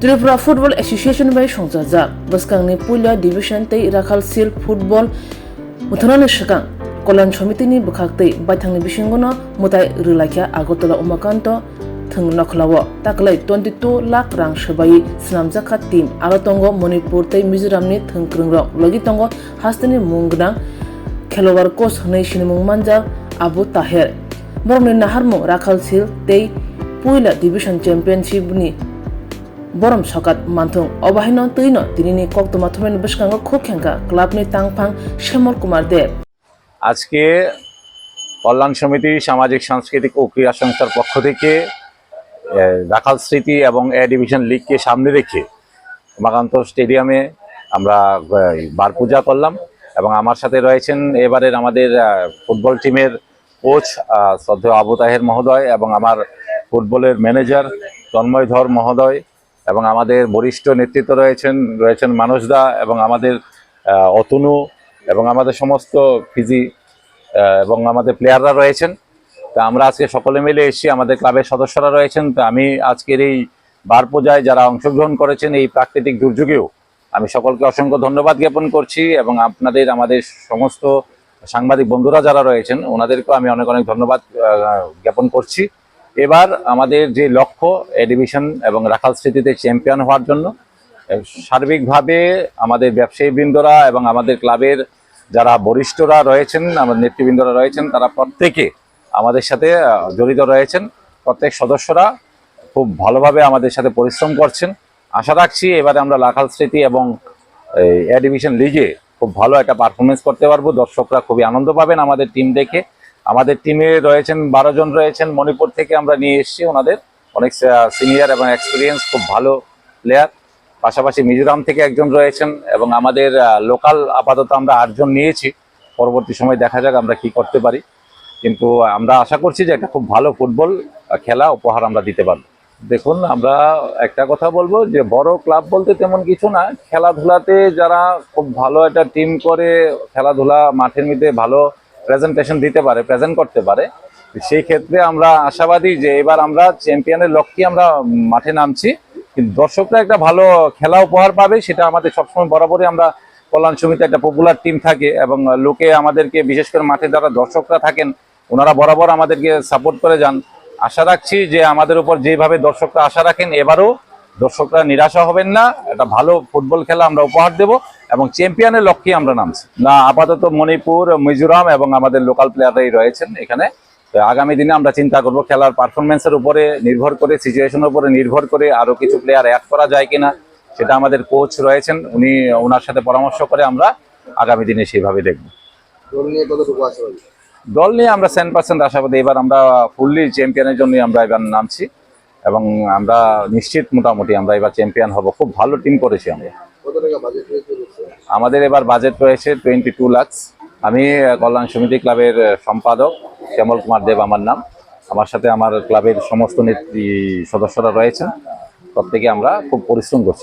Tripura football association bai संजाजाक बसकांनि पुलिया division तै राखालसिल football मुथनानि सिगां कल्याण समितिनि बखाक्तै बायथांनि बिसिंगनो मुताय रिलाखिया आगरतला उमाकान्त थों नखलावो ताकलाय 22 लाख रां सबायै स्नामजाखा टीम आगतंग मणिपुर तै मिजोरामनि थोंख्रोंरक लगितंग हास्तेनि मुंगना खेलोवार कोच हनै सिनिमुं मानजा आबु ताहेर बरमनि नाहारमु राखालसिल तै पुलिया डिविजन चैम्पियनशिपनि बरम सकात मानथुं अबाहिनो तैनो दिनैनि कक्तमा थमेन बसकांगो खोखेंका क्लाबनि तांफां श्यामल कुमार देव আজকে কল্যাণ সমিতি সামাজিক সাংস্কৃতিক ও ক্রীড়া সংস্থার পক্ষ থেকে রাখাল স্মৃতি এবং এ ডিভিশন লিগকে সামনে রেখে উমাকান্ত স্টেডিয়ামে আমরা বার পূজা করলাম এবং আমার সাথে রয়েছেন এবারের আমাদের ফুটবল টিমের কোচ শ্রদ্ধেয় আবু তাহের মহোদয় এবং আমার ফুটবলের ম্যানেজার তন্ময় ধর মহোদয় এবং আমাদের বরিষ্ঠ নেতৃত্ব রয়েছেন মানসদা এবং আমাদের অতনু এবং আমাদের সমস্ত ফিজি এবং আমাদের প্লেয়াররা রয়েছেন। তা আমরা আজকে সকলে মিলে এসেছি, আমাদের ক্লাবের সদস্যরা রয়েছেন। তো আমি আজকের এই বার পূজায় যারা অংশগ্রহণ করেছেন এই প্রাকৃতিক দুর্যোগেও আমি সকলকে অসংখ্য ধন্যবাদ জ্ঞাপন করছি এবং আমাদের সমস্ত সাংবাদিক বন্ধুরা যারা রয়েছেন ওনাদেরকেও আমি অনেক অনেক ধন্যবাদ জ্ঞাপন করছি। এবার আমাদের যে লক্ষ্য এ ডিভিশন এবং রাখাল স্মৃতিতে চ্যাম্পিয়ন হওয়ার জন্য সার্বিকভাবে আমাদের ব্যবসায়ীবৃন্দরা এবং আমাদের ক্লাবের যারা বরিষ্ঠরা রয়েছেন, আমাদের নেতৃবৃন্দরা রয়েছেন, তারা প্রত্যেকে আমাদের সাথে জড়িত রয়েছেন। প্রত্যেক সদস্যরা খুব ভালোভাবে আমাদের সাথে পরিশ্রম করছেন। আশা রাখছি এবারে আমরা রাখাল স্মৃতি এবং এ ডিভিশন লিগে খুব ভালো একটা পারফরমেন্স করতে পারবো। দর্শকরা খুবই আনন্দ পাবেন আমাদের টিম দেখে। আমাদের টিমে রয়েছেন 12 জন রয়েছেন, মণিপুর থেকে আমরা নিয়ে এসেছি ওনাদের অনেক সিনিয়র এবং এক্সপিরিয়েন্স খুব ভালো প্লেয়ার। পাশাপাশি মিজোরাম থেকে একজন রয়েছেন এবং আমাদের লোকাল আপাতত আমরা 8 জন নিয়েছি। পরবর্তী সময় দেখা যাক আমরা কি করতে পারি, কিন্তু আমরা আশা করছি যে একটা খুব ভালো ফুটবল খেলা উপহার আমরা দিতে পারবো। দেখুন, আমরা একটা কথা বলবো যে বড় ক্লাব বলতে তেমন কিছু না, খেলাধুলাতে যারা খুব ভালো একটা টিম করে খেলাধুলা মাঠের মধ্যে ভালো প্রেজেন্টেশন দিতে পারে, প্রেজেন্ট করতে পারে, সেই ক্ষেত্রে আমরা আশাবাদী যে এবার আমরা চ্যাম্পিয়নের লক্ষ্যে আমরা মাঠে নামছি। কিন্তু দর্শকরা একটা ভালো খেলা উপহার পাবে, সেটা আমাদের সবসময় বরাবরই আমরা কল্যাণ সমিতি একটা পপুলার টিম থাকে এবং লোকে আমাদেরকে বিশেষ করে মাঠে যারা দর্শকরা থাকেন ওনারা বরাবর আমাদেরকে সাপোর্ট করে যান। আশা রাখছি যে আমাদের উপর যেভাবে দর্শকরা আশা রাখেন এবারও দর্শকরা নিরাশা হবেন না, একটা ভালো ফুটবল খেলা আমরা উপহার দেব এবং চ্যাম্পিয়নের লক্ষ্যে আমরা নামছি। না, আপাতত মণিপুর, মিজোরাম এবং আমাদের লোকাল প্লেয়াররাই রয়েছেন এখানে। আগামী দিনে আমরা চিন্তা করব খেলার পারফরমেন্সের উপরে নির্ভর করে, সিচুয়েশনের উপরে নির্ভর করে আরো কিছু প্লেয়ার অ্যাড করা যায় কিনা, সেটা আমাদের কোচ রয়েছেন, ওনার সাথে পরামর্শ করে আমরা আগামী দিনে সেইভাবে দেখব। দল নিয়ে আমরা 100% আশাবাদী। এবার আমরা ফুললি চ্যাম্পিয়নের জন্য আমরা এবার নামছি এবং আমরা নিশ্চিত মোটামুটি আমরা এবার চ্যাম্পিয়ন হব। খুব ভালো টিম করেছি আমরা। আমাদের এবার বাজেট রয়েছে 22 লাখ। আমি কল্যাণ সমিতি ক্লাবের সম্পাদক শ্যামল কুমার দেব আমার নাম। আমার সাথে আমার ক্লাবের সমস্ত সদস্যরা রয়েছেন। প্রত্যেকে আমরা খুব পরিশ্রম করছি।